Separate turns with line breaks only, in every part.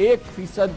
1%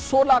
16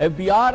FBR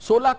16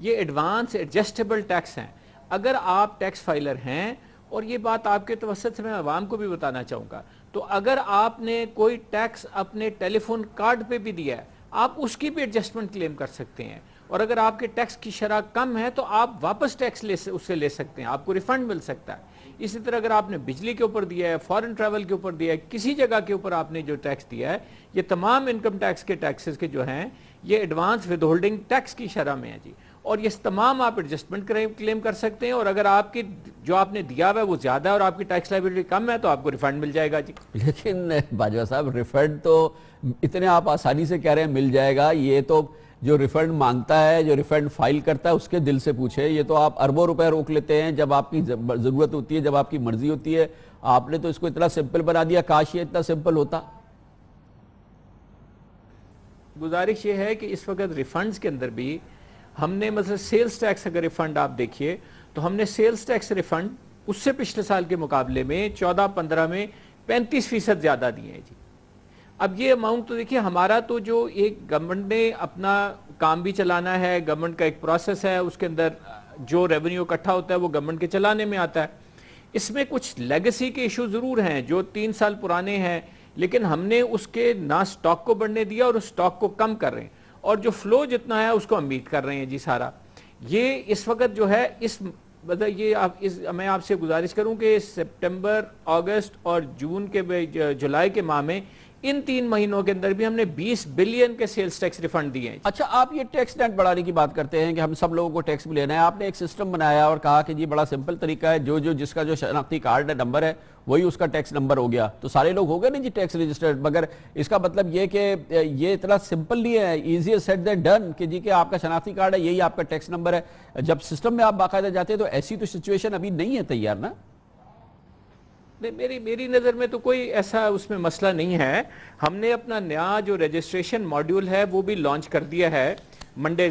یہ advance adjustable tax ہیں. اگر آپ ٹیکس فائلر ہیں, اور یہ بات آپ کے توسط سے میں عوام کو بھی بتانا چاہوں گا, تو اگر آپ نے کوئی ٹیکس اپنے ٹیلی فون کارڈ پہ بھی دیا ہے, آپ اس کی بھی ایڈجسٹمنٹ کلیم کر سکتے ہیں. اور اگر آپ کے ٹیکس کی شرح کم ہے تو آپ واپس ٹیکس اس سے لے سکتے ہیں, آپ کو ریفنڈ مل سکتا ہے. اسی طرح اگر آپ نے بجلی کے اوپر دیا ہے, فارن ٹریول کے اوپر دیا ہے, کسی جگہ کے اوپر آپ نے جو ٹیکس دیا ہے, یہ تمام انکم ٹیکس کے ٹیکسز کے جو ہیں یہ ایڈوانس ود ہولڈنگ ٹیکس کی شرح میں ہیں جی. اور یہ تمام آپ ایڈجسٹمنٹ کلیم کر سکتے ہیں. اور اگر آپ کی جو آپ نے دیا ہوا ہے وہ زیادہ ہے اور آپ کی ٹیکس لائبلٹی کم ہے تو آپ کو ریفنڈ مل جائے گا جی.
لیکن باجوہ صاحب ریفنڈ تو اتنے آپ آسانی سے کہہ رہے ہیں مل جائے گا, یہ تو جو ریفنڈ مانگتا ہے, جو ریفنڈ فائل کرتا ہے اس کے دل سے پوچھے. یہ تو آپ اربوں روپے روک لیتے ہیں جب آپ کی ضرورت ہوتی ہے, جب آپ کی مرضی ہوتی ہے. آپ نے تو اس کو اتنا سمپل بنا دیا, کاش یہ اتنا سمپل ہوتا.
گزارش یہ ہے کہ اس وقت ریفنڈز کے اندر بھی ہم نے مثلا سیلز ٹیکس اگر ریفنڈ آپ دیکھیے تو ہم نے سیلز ٹیکس ریفنڈ اس سے پچھلے سال کے مقابلے میں 14-15 میں 35% زیادہ دیے ہیں جی. اب یہ اماؤنٹ تو دیکھیے, ہمارا تو جو ایک گورنمنٹ نے اپنا کام بھی چلانا ہے, گورنمنٹ کا ایک پروسیس ہے, اس کے اندر جو ریونیو اکٹھا ہوتا ہے وہ گورنمنٹ کے چلانے میں آتا ہے. اس میں کچھ لیگیسی کے ایشو ضرور ہیں جو 3 سال پرانے ہیں, لیکن ہم نے اس کے نہ سٹاک کو بڑھنے دیا اور اس سٹاک کو کم کر رہے ہیں, اور جو فلو جتنا ہے اس کو امید کر رہے ہیں جی سارا. یہ اس وقت جو ہے یہ میں آپ سے گزارش کروں کہ سپٹمبر, اگست اور جون کے جولائی کے ماہ میں ان 3 مہینوں کے اندر بھی ہم نے 20 بلین کے سیلز ٹیکس ریفنڈ دیے ہیں.
اچھا, آپ یہ ٹیکس نیٹ بڑھانے کی بات کرتے ہیں کہ ہم سب لوگوں کو ٹیکس بھی لینا ہے. آپ نے ایک سسٹم بنایا اور کہا کہ جی بڑا سمپل طریقہ ہے, جس کا جو شناختی کارڈ نمبر ہے وہی اس کا ٹیکس نمبر ہو گیا تو سارے لوگ ہو گئے نا جی ٹیکس رجسٹرڈ. مگر اس کا مطلب یہ کہ یہ اتنا سمپل نہیں ہے, ایزیئر سیڈ دین ڈن, کہ جی کہ آپ کا شناختی کارڈ ہے یہی آپ کا ٹیکس نمبر ہے. جب سسٹم میں آپ باقاعدہ جاتے ہیں تو ایسی تو سچویشن ابھی نہیں ہے تیار نا.
میری نظر میں تو کوئی ایسا اس میں مسئلہ نہیں ہے. ہم نے اپنا نیا جو رجسٹریشن ماڈیول ہے وہ بھی لانچ کر دیا ہے منڈے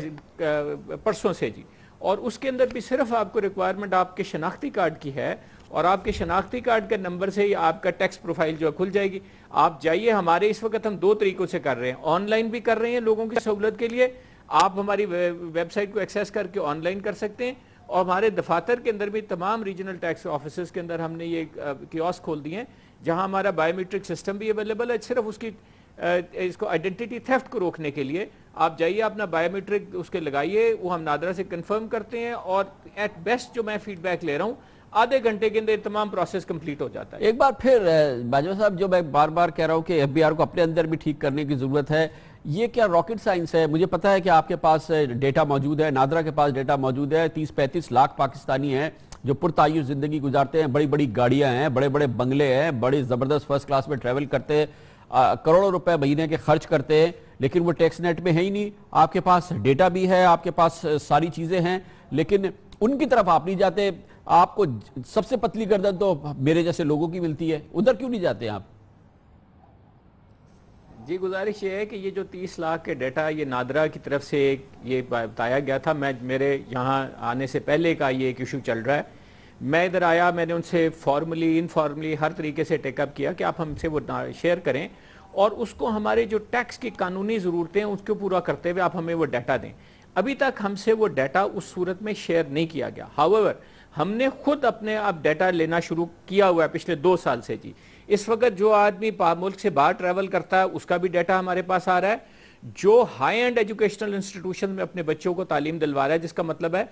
پرسوں سے جی, اور اس کے اندر بھی صرف آپ کو ریکوائرمنٹ آپ کے شناختی کارڈ کی ہے, اور آپ کے شناختی کارڈ کے نمبر سے ہی آپ کا ٹیکس پروفائل جو کھل جائے گی. آپ جائیے, ہمارے اس وقت ہم 2 طریقوں سے کر رہے ہیں, آن لائن بھی کر رہے ہیں لوگوں کی سہولت کے لیے. آپ ہماری ویب سائٹ کو ایکسیس کر کے آن لائن کر سکتے ہیں, اور ہمارے دفاتر کے اندر بھی تمام ریجنل ٹیکس آفیسز کے اندر ہم نے یہ کیوسک کھول دیے ہیں جہاں ہمارا بایو میٹرک سسٹم بھی اویلیبل ہے. صرف اس کو آئیڈینٹی تھیفٹ کو روکنے کے لیے آپ جائیے, اپنا بایو میٹرک اس کے لگائیے, وہ ہم نادرا سے کنفرم کرتے ہیں, اور ایٹ بیسٹ جو میں فیڈ بیک لے رہا ہوں آدھے گھنٹے کے اندر تمام پروسیس کمپلیٹ ہو جاتا ہے.
ایک بار پھر باجوہ صاحب, جو میں بار بار کہہ رہا ہوں کہ FBR کو اپنے اندر بھی ٹھیک کرنے کی ضرورت ہے, یہ کیا راکٹ سائنس ہے؟ مجھے پتا ہے کہ آپ کے پاس ڈیٹا موجود ہے, نادرا کے پاس ڈیٹا موجود ہے. 30-35 لاکھ پاکستانی ہیں جو پرتعیش زندگی گزارتے ہیں, بڑی بڑی گاڑیاں ہیں, بڑے بڑے بنگلے ہیں, بڑی زبردست فرسٹ کلاس میں ٹریول کرتے ہیں, کروڑوں روپے مہینے کے خرچ کرتے ہیں, لیکن وہ ٹیکس نیٹ میں ہے ہی نہیں. آپ کے پاس ڈیٹا بھی ہے, آپ کے پاس ساری چیزیں ہیں, لیکن ان کی طرف آپ نہیں جاتے. آپ کو سب سے پتلی گردن تو میرے جیسے لوگوں کی ملتی ہے, ادھر کیوں نہیں جاتے آپ؟
جی گزارش یہ ہے کہ یہ جو 30 لاکھ کے ڈیٹا یہ نادرا کی طرف سے یہ بتایا گیا تھا, میرے یہاں آنے سے پہلے کا یہ ایک ایشو چل رہا ہے. میں ادھر آیا, میں نے ان سے فارملی انفارملی ہر طریقے سے ٹیک اپ کیا کہ آپ ہم سے وہ شیئر کریں, اور اس کو ہمارے جو ٹیکس کی قانونی ضرورتیں ہیں اس کو پورا کرتے ہوئے آپ ہمیں وہ ڈیٹا دیں. ابھی تک ہم سے وہ ڈیٹا اس صورت میں شیئر نہیں کیا گیا. ہاؤیور ہم نے خود اپنے آپ ڈیٹا لینا شروع کیا ہوا ہے پچھلے 2 سال سے جی. اس وقت جو آدمی ملک سے باہر ٹریول کرتا ہے اس کا بھی ڈیٹا ہمارے پاس آ رہا ہے, جو ہائی اینڈ ایجوکیشنل انسٹیٹیوشن میں اپنے بچوں کو تعلیم دلوا رہا ہے, جس کا مطلب ہے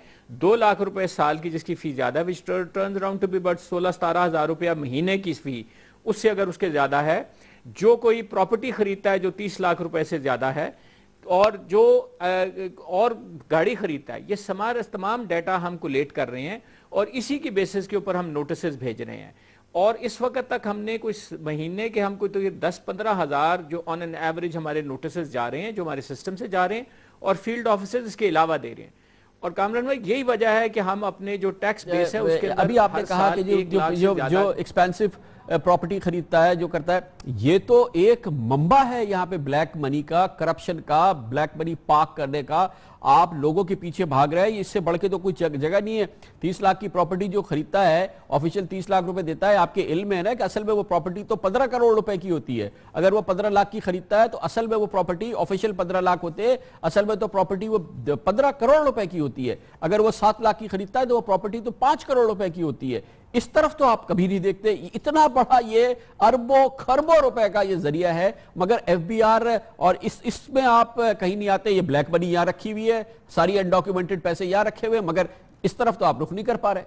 2 لاکھ روپے سال کی جس کی فی زیادہ ہے, which turns around to be about 16-17 ہزار روپیہ مہینے کی فی, اس سے اگر اس کے زیادہ ہے, جو کوئی پراپرٹی خریدتا ہے جو 30 لاکھ روپے سے زیادہ ہے, اور جو اور گاڑی خریدتا ہے, یہ تمام ڈیٹا ہم کولیٹ کر رہے ہیں, اور اسی کی بیسس کے اوپر ہم نوٹسز بھیج رہے ہیں. اور اس وقت تک ہم نے کوئی مہینے کے ہم کوئی 10-15 ہزار جو آن این ایوریج ہمارے نوٹسز جا رہے ہیں, جو ہمارے سسٹم سے جا رہے ہیں, اور فیلڈ آفیسرز اس کے علاوہ دے رہے ہیں. اور کامران بھائی یہی وجہ ہے کہ ہم اپنے جو ٹیکس بیس ہے اس کے اندر
ابھی آپ نے کہا کہ جو ایکسپینسو پراپرٹی خریدتا ہے, جو کرتا ہے, یہ تو ایک منبع ہے یہاں پہ بلیک منی کا, کرپشن کا, بلیک منی پاک کرنے کا. آپ لوگوں کے پیچھے بھاگ رہے ہیں. اس سے بڑھ کے تو کوئی جگہ نہیں ہے. 30 لاکھ کی پراپرٹی جو خریدتا ہے آفیشیل 30 لاکھ روپے دیتا ہے. آپ کے علم میں ہے نا کہ اصل میں وہ پراپرٹی تو 15 کروڑ روپے کی ہوتی ہے. اگر وہ 15 لاکھ کی خریدتا ہے تو اصل میں وہ پراپرٹی آفیشیل 15 لاکھ ہوتے ہیں, اصل میں تو پراپرٹی وہ 15 کروڑ روپے کی ہوتی ہے. اگر وہ 7 لاکھ کی خریدتا ہے تو وہ پراپرٹی تو 5 کروڑ روپے کی ہوتی ہے. اس طرف تو آپ کبھی نہیں دیکھتے. اتنا بڑا یہ اربوں خربوں روپے کا یہ ذریعہ ہے, مگر ایف بی آر اور اس میں آپ کہیں نہیں آتے. یہ بلیک منی یہاں رکھی ہوئی ہے, ساری انڈاکیومنٹڈ پیسے یہاں رکھے ہوئے, مگر اس طرف تو آپ رخ نہیں کر پا رہے.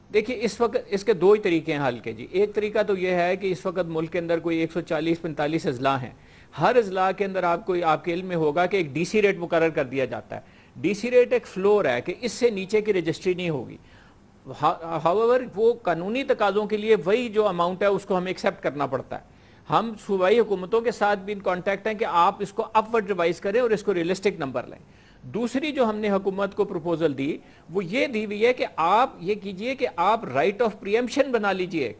دیکھیے اس وقت اس کے 2 ہی طریقے ہیں حل کے جی. ایک طریقہ تو یہ ہے کہ اس وقت ملک کے اندر کوئی 140-45 اضلاع ہیں. ہر اضلاع کے اندر آپ کے علم میں ہوگا کہ ایک ڈی سی ریٹ مقرر کر دیا جاتا ہے. ڈی سی ریٹ ایک فلور ہے کہ اس سے نیچے کی رجسٹری نہیں ہوگی. however وہ قانونی تقاضوں کے لیے وہی جو اماؤنٹ ہے اس کو ہمیں ایکسیپٹ کرنا پڑتا ہے. ہم صوبائی حکومتوں کے ساتھ بھی ان کانٹیکٹ ہیں کہ آپ اس کو اپورڈ ریوائز کریں اور اس کو ریئلسٹک نمبر لیں. دوسری جو ہم نے حکومت کو پروپوزل دی وہ یہ دی ہوئی ہے کہ آپ یہ کیجئے کہ آپ رائٹ آف پریمپشن بنا لیجئے,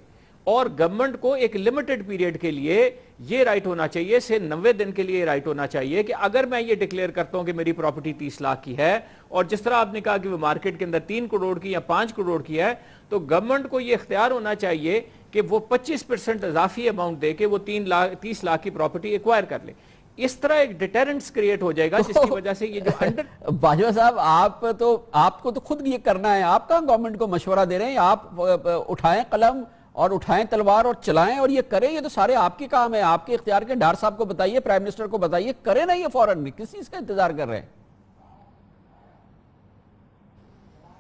اور گورنمنٹ کو ایک لمیٹڈ پیریڈ کے لیے یہ رائٹ ہونا چاہیے, سے 90 دن کے لیے رائٹ ہونا چاہیے کہ اگر میں یہ ڈکلیئر کرتا ہوں کہ میری پراپرٹی 30 لاکھ کی ہے, اور جس طرح آپ نے کہا کہ وہ مارکیٹ کے اندر 3 کروڑ کی یا 5 کروڑ کی ہے, تو گورنمنٹ کو یہ اختیار ہونا چاہیے کہ وہ 25% اضافی اماؤنٹ دے کے وہ 30 لاکھ کی پراپرٹی ایکوائر کر لے. اس طرح ایک ڈیٹرنس کریٹ ہو جائے گا جس کی وجہ سے یہ جو انڈر
باجوہ صاحب آپ کو تو خود یہ کرنا ہے. آپ کہاں گورنمنٹ کو مشورہ دے رہے ہیں؟ آپ اٹھائیں قلم اور اٹھائیں تلوار اور چلائیں اور یہ کریں. یہ تو سارے آپ کے کام ہیں, آپ کے اختیار کے. ڈار صاحب کو بتائیے, پرائم منسٹر کو بتائیے, کریں نا یہ فوراً. کس چیز کا انتظار کر رہے ہیں؟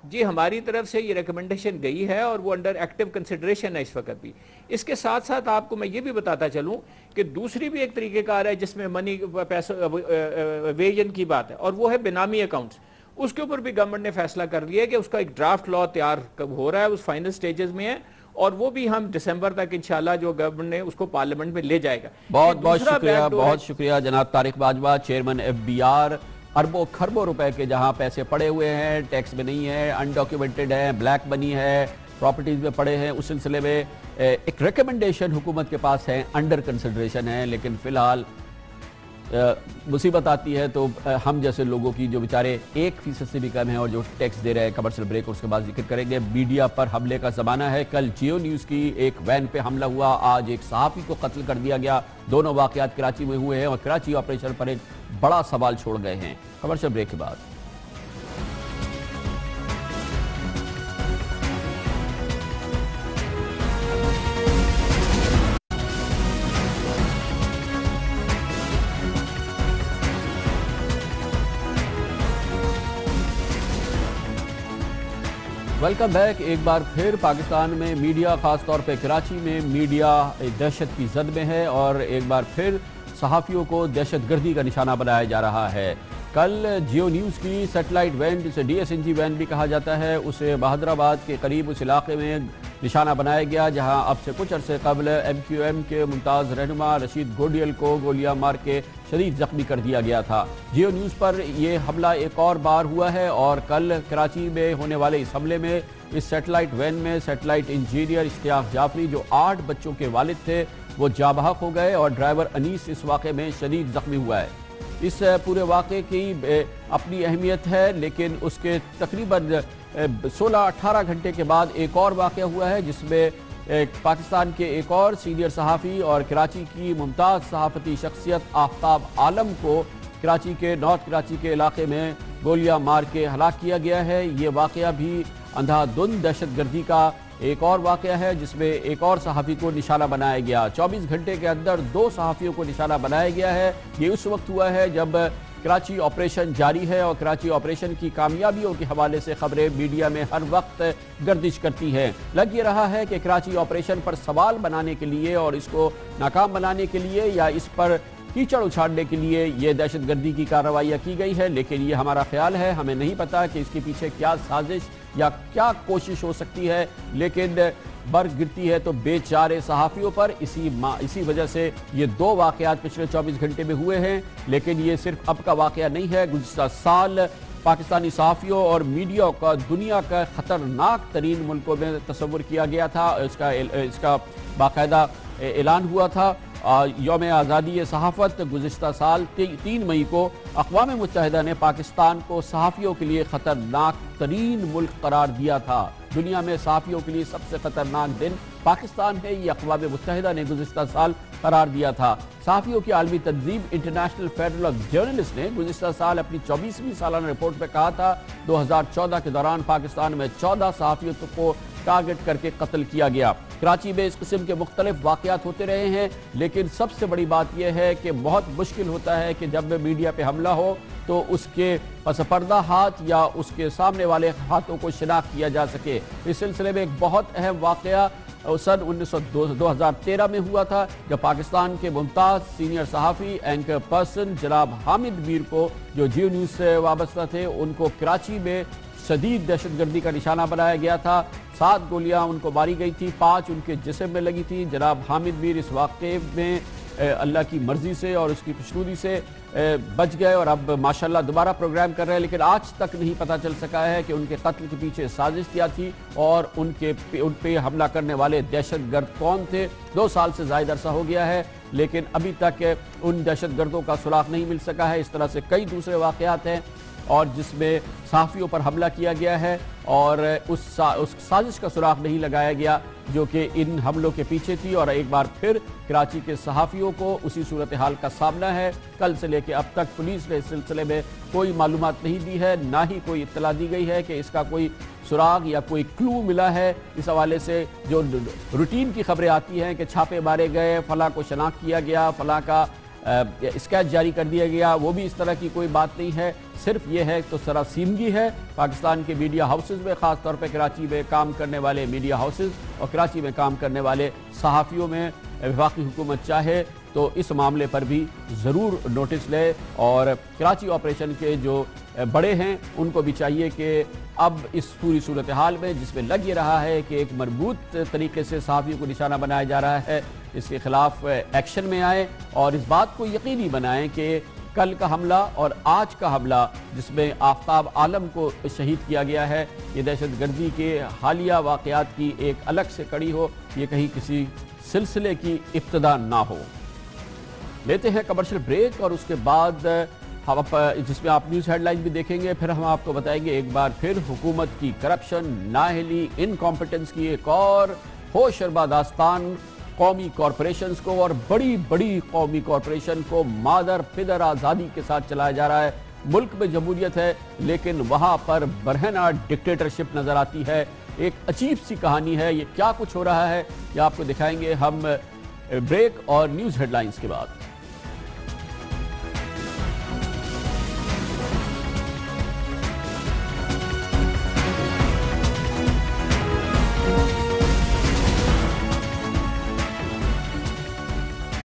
جی ہماری طرف سے یہ ریکمنڈیشن گئی ہے اور وہ انڈر ایکٹیو کنسیڈریشن ہے اس وقت بھی. اس کے ساتھ ساتھ آپ کو میں یہ بھی بتاتا چلوں کہ دوسری بھی ایک طریقہ کار ہے جس میں منی پیسوں ایویژن کی بات ہے, اور وہ ہے بینامی اکاؤنٹس. اس کے اوپر بھی گورنمنٹ نے فیصلہ کر لیا کہ اس کا ایک ڈرافٹ لا تیار ہو رہا ہے, اس فائنل سٹیجز میں ہے, اور وہ بھی ہم دسمبر تک انشاءاللہ جو گورنمنٹ نے اس کو پارلیمنٹ میں لے جائے گا.
بہت شکریہ جناب Tariq Bajwa, chairman F B R. اربوں خربوں روپے کے جہاں پیسے پڑے ہوئے ہیں, ٹیکس میں نہیں ہے, انڈاکیومنٹڈ ہیں, بلیک منی ہے, پراپرٹیز میں پڑے ہیں, اس سلسلے میں ایک ریکمنڈیشن حکومت کے پاس ہے, انڈر کنسیڈریشن ہے. لیکن فی الحال مصیبت آتی ہے تو ہم جیسے لوگوں کی جو بیچارے 1% سے بھی کم ہیں اور جو ٹیکس دے رہے ہیں. کمرشل بریک, اور اس کے بعد ذکر کریں گے. میڈیا پر حملے کا زمانہ ہے. کل جیو نیوز کی ایک وین پہ حملہ ہوا, آج ایک صحافی کو قتل کر دیا گیا. دونوں واقعات کراچی میں ہوئے ہیں اور کراچی آپریشن پر ایک بڑا سوال چھوڑ گئے ہیں. کمرشل بریک کے بعد ویلکم بیک. ایک بار پھر پاکستان میں میڈیا, خاص طور پہ کراچی میں میڈیا دہشت کی زد میں ہے, اور ایک بار پھر صحافیوں کو دہشت گردی کا نشانہ بنایا جا رہا ہے. کل جیو نیوز کی سیٹلائٹ وین, جسے D S N G van بھی کہا جاتا ہے, اسے بہادر آباد کے قریب اس علاقے میں نشانہ بنایا گیا جہاں اب سے کچھ عرصے قبل ایم کیو ایم کے ممتاز رہنما رشید گوڈیل کو گولیاں مار کے شدید زخمی کر دیا گیا تھا. جیو نیوز پر یہ حملہ ایک اور بار ہوا ہے, اور کل کراچی میں ہونے والے اس حملے میں اس سیٹلائٹ وین میں سیٹلائٹ انجینئر اشتیاق جعفری, جو 8 بچوں کے والد تھے, وہ جاں بحق ہو گئے, اور ڈرائیور انیس اس واقعے میں شدید زخمی ہوا ہے. اس پورے واقعے کی اپنی اہمیت ہے, لیکن اس کے تقریباً 16-18 گھنٹے کے بعد ایک اور واقعہ ہوا ہے جس میں پاکستان کے ایک اور سینئر صحافی اور کراچی کی ممتاز صحافتی شخصیت آفتاب عالم کو کراچی کے نارتھ کراچی کے علاقے میں گولیاں مار کے ہلاک کیا گیا ہے. یہ واقعہ بھی اندھا دھند دہشت گردی کا ایک اور واقعہ ہے جس میں ایک اور صحافی کو نشانہ بنایا گیا. 24 گھنٹے کے اندر 2 صحافیوں کو نشانہ بنایا گیا ہے. یہ اس وقت ہوا ہے جب کراچی آپریشن جاری ہے, اور کراچی آپریشن کی کامیابیوں کے حوالے سے خبریں میڈیا میں ہر وقت گردش کرتی ہیں. لگ یہ رہا ہے کہ کراچی آپریشن پر سوال بنانے کے لیے اور اس کو ناکام بنانے کے لیے یا اس پر کیچڑ اچھاڑنے کے لیے یہ دہشت گردی کی کارروائیاں کی گئی ہے, لیکن یہ ہمارا خیال ہے. ہمیں نہیں پتا کہ اس کے پیچھے کیا سازش یا کیا کوشش ہو سکتی ہے, لیکن برگ گرتی ہے تو بے چارے صحافیوں پر. اسی وجہ سے یہ 2 واقعات پچھلے 24 گھنٹے میں ہوئے ہیں, لیکن یہ صرف اب کا واقعہ نہیں ہے. گزشتہ سال پاکستانی صحافیوں اور میڈیا کا دنیا کا خطرناک ترین ملکوں میں تصور کیا گیا تھا, اس کا باقاعدہ اعلان ہوا تھا, یوم آزادی صحافت گزشتہ سال 3 مئی کو اقوام متحدہ نے پاکستان کو صحافیوں کے لیے خطرناک ترین ملک قرار دیا تھا۔ دنیا میں صحافیوں کے لیے سب سے خطرناک دن پاکستان ہے، یہ اقوام متحدہ نے گزشتہ سال قرار دیا تھا۔ صحافیوں کی عالمی تنظیم انٹرنیشنل فیڈرل آف جرنلسٹ نے گزشتہ سال اپنی 24ویں سالانہ رپورٹ میں کہا تھا 2014 کے دوران پاکستان میں 14 صحافیوں کو ٹارگٹ کر کے قتل کیا گیا۔ کراچی میں اس قسم کے مختلف واقعات ہوتے رہے ہیں، لیکن سب سے بڑی بات یہ ہے کہ بہت مشکل ہوتا ہے کہ جب میڈیا پہ حملہ ہو تو اس کے پس پردہ ہاتھ یا اس کے سامنے والے ہاتھوں کو شناخت کیا جا سکے۔ اس سلسلے میں ایک بہت اہم واقعہ سن 2013 میں ہوا تھا، جب پاکستان کے ممتاز سینئر صحافی اینکر پرسن جناب حامد میر کو، جو جیو نیوز سے وابستہ تھے، ان کو کراچی میں شدید دہشت گردی کا نشانہ بنایا گیا تھا۔ 7 گولیاں ان کو ماری گئی تھی، 5 ان کے جسم میں لگی تھی۔ جناب حامد میر اس واقعے میں اللہ کی مرضی سے اور اس کی خوشنودی سے بچ گئے اور اب ماشاءاللہ دوبارہ پروگرام کر رہے ہیں، لیکن آج تک نہیں پتہ چل سکا ہے کہ ان کے قتل کے پیچھے سازش کیا تھی اور ان پہ حملہ کرنے والے دہشت گرد کون تھے۔ 2 سال سے زائد عرصہ ہو گیا ہے، لیکن ابھی تک ان دہشت گردوں کا سراغ نہیں مل سکا ہے۔ اس طرح سے کئی دوسرے واقعات ہیں اور جس میں صحافیوں پر حملہ کیا گیا ہے اور اس سازش کا سراغ نہیں لگایا گیا جو کہ ان حملوں کے پیچھے تھی، اور ایک بار پھر کراچی کے صحافیوں کو اسی صورتحال کا سامنا ہے۔ کل سے لے کے اب تک پولیس نے اس سلسلے میں کوئی معلومات نہیں دی ہے، نہ ہی کوئی اطلاع دی گئی ہے کہ اس کا کوئی سراغ یا کوئی کلو ملا ہے۔ اس حوالے سے جو روٹین کی خبریں آتی ہیں کہ چھاپے مارے گئے، فلاں کو شناخت کیا گیا، فلاں کا اسکیچ جاری کر دیا گیا، وہ بھی اس طرح کی کوئی بات نہیں ہے۔ صرف یہ ہے تو سراسیمگی ہے پاکستان کے میڈیا ہاؤسز میں، خاص طور پہ کراچی میں کام کرنے والے میڈیا ہاؤسز اور کراچی میں کام کرنے والے صحافیوں میں وفاقی حکومت چاہے تو اس معاملے پر بھی ضرور نوٹس لے، اور کراچی آپریشن کے جو بڑے ہیں ان کو بھی چاہیے کہ اب اس پوری صورتحال میں جس میں لگ یہ رہا ہے کہ ایک مربوط طریقے سے صحافیوں کو نشانہ بنایا جا رہا ہے، اس کے خلاف ایکشن میں آئے اور اس بات کو یقینی بنائیں کہ کل کا حملہ اور آج کا حملہ جس میں آفتاب عالم کو شہید کیا گیا ہے، یہ دہشت گردی کے حالیہ واقعات کی ایک الگ سے کڑی ہو، یہ کہیں کسی سلسلے کی ابتدا نہ ہو۔ لیتے ہیں کمرشل بریک اور اس کے بعد ہم جس میں آپ نیوز ہیڈ لائن بھی دیکھیں گے، پھر ہم آپ کو بتائیں گے ایک بار پھر حکومت کی کرپشن، نااہلی، انکمپیٹنس کی ایک اور ہوش شربا داستان قومی کارپوریشنز کو اور بڑی بڑی قومی کارپوریشن کو مادر پدر آزادی کے ساتھ چلایا جا رہا ہے۔ ملک میں جمہوریت ہے لیکن وہاں پر برہنہ ڈکٹیٹرشپ نظر آتی ہے۔ ایک عجیب سی کہانی ہے، یہ کیا کچھ ہو رہا ہے یہ آپ کو دکھائیں گے ہم بریک اور نیوز ہیڈ لائنز کے بعد۔